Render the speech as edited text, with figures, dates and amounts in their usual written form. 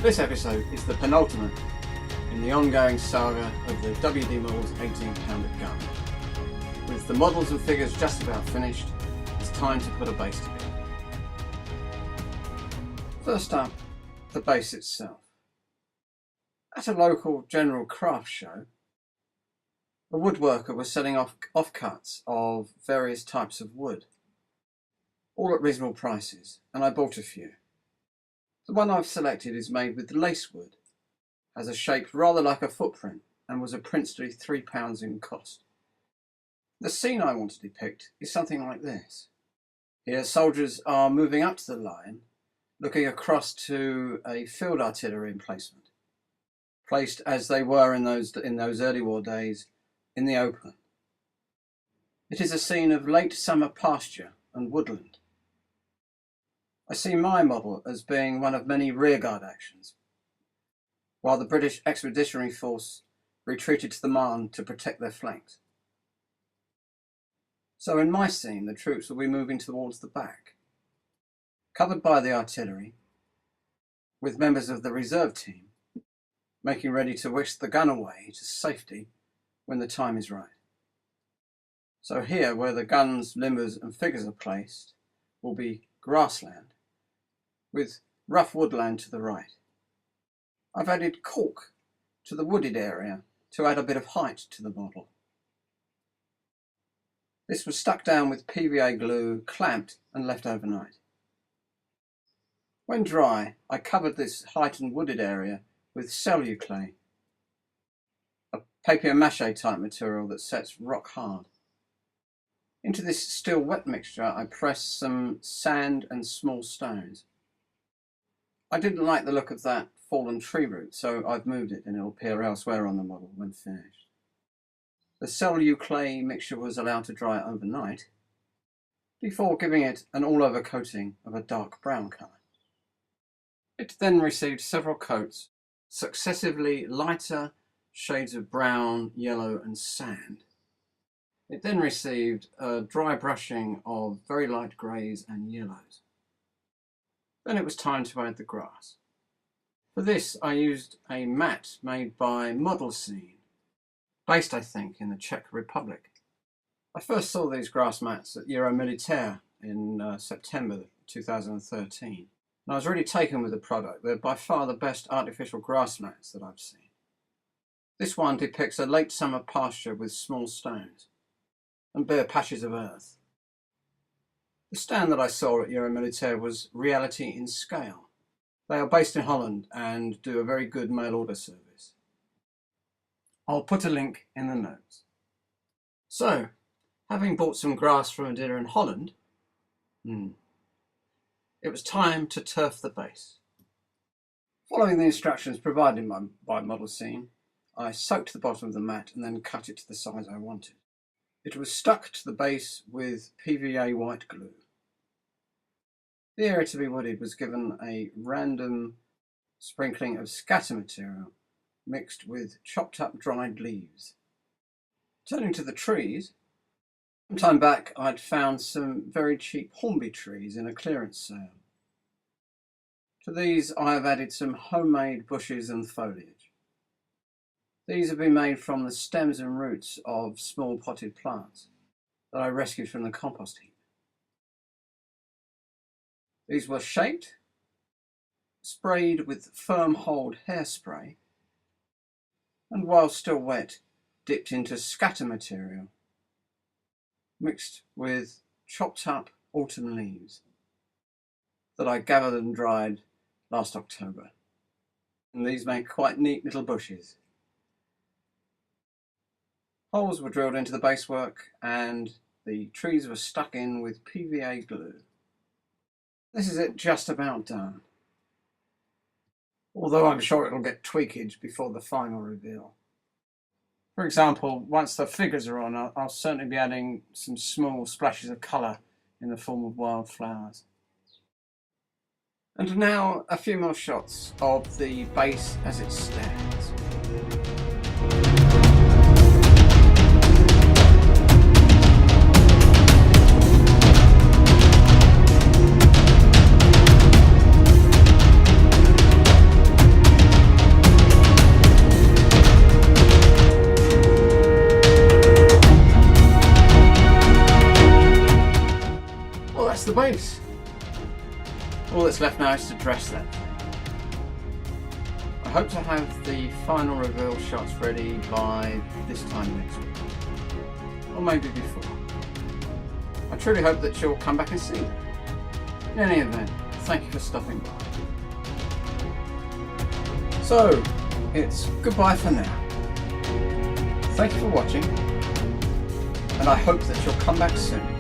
This episode is the penultimate in the ongoing saga of the WD Mills 18-pounder gun. With the models and figures just about finished, it's time to put a base together. First up, the base itself. At a local general craft show, a woodworker was selling offcuts of various types of wood, all at reasonable prices, and I bought a few. The one I've selected is made with lacewood, has a shape rather like a footprint, and was a princely £3 in cost. The scene I want to depict is something like this. Here soldiers are moving up to the line, looking across to a field artillery emplacement, placed as they were in those early war days in the open. It is a scene of late summer pasture and woodland. I see my model as being one of many rearguard actions, while the British Expeditionary Force retreated to the Marne to protect their flanks. So in my scene, the troops will be moving towards the back, covered by the artillery, with members of the reserve team making ready to whisk the gun away to safety when the time is right. So here, where the gun's limbers and figures are placed, will be grassland, with rough woodland to the right. I've added cork to the wooded area to add a bit of height to the model. This was stuck down with PVA glue, clamped and left overnight. When dry, I covered this heightened wooded area with celluclay, a papier-mâché type material that sets rock hard. Into this still wet mixture I pressed some sand and small stones. I didn't like the look of that fallen tree root, so I've moved it and it'll appear elsewhere on the model when finished. The celluclay mixture was allowed to dry overnight before giving it an all-over coating of a dark brown colour. It then received several coats, successively lighter shades of brown, yellow and sand. It then received a dry brushing of very light greys and yellows. Then it was time to add the grass. For this I used a mat made by Model Scene, based I think in the Czech Republic. I first saw these grass mats at Euromilitaire in September 2013, and I was really taken with the product. They're by far the best artificial grass mats that I've seen. This one depicts a late summer pasture with small stones and bare patches of earth. The stand that I saw at Euromilitaire was Reality in Scale. They are based in Holland and do a very good mail order service. I'll put a link in the notes. So, having bought some grass from a dealer in Holland, it was time to turf the base. Following the instructions provided by Model Scene, I soaked the bottom of the mat and then cut it to the size I wanted. It was stuck to the base with PVA white glue. The area to be wooded was given a random sprinkling of scatter material mixed with chopped up dried leaves. Turning to the trees, some time back I'd found some very cheap hornbeam trees in a clearance sale. To these I have added some homemade bushes and foliage. These have been made from the stems and roots of small potted plants that I rescued from the compost heap. These were shaped, sprayed with firm hold hairspray, and while still wet, dipped into scatter material, mixed with chopped up autumn leaves that I gathered and dried last October. And these make quite neat little bushes. Holes were drilled into the basework and the trees were stuck in with PVA glue. This is it just about done, although I'm sure it'll get tweakage before the final reveal. For example, once the figures are on, I'll certainly be adding some small splashes of colour in the form of wildflowers. And now a few more shots of the base as it stands. that's left now is to dress them. I hope to have the final reveal shots ready by this time next week, or maybe before. I truly hope that you'll come back and see them. In any event, thank you for stopping by. So, it's goodbye for now. Thank you for watching, and I hope that you'll come back soon.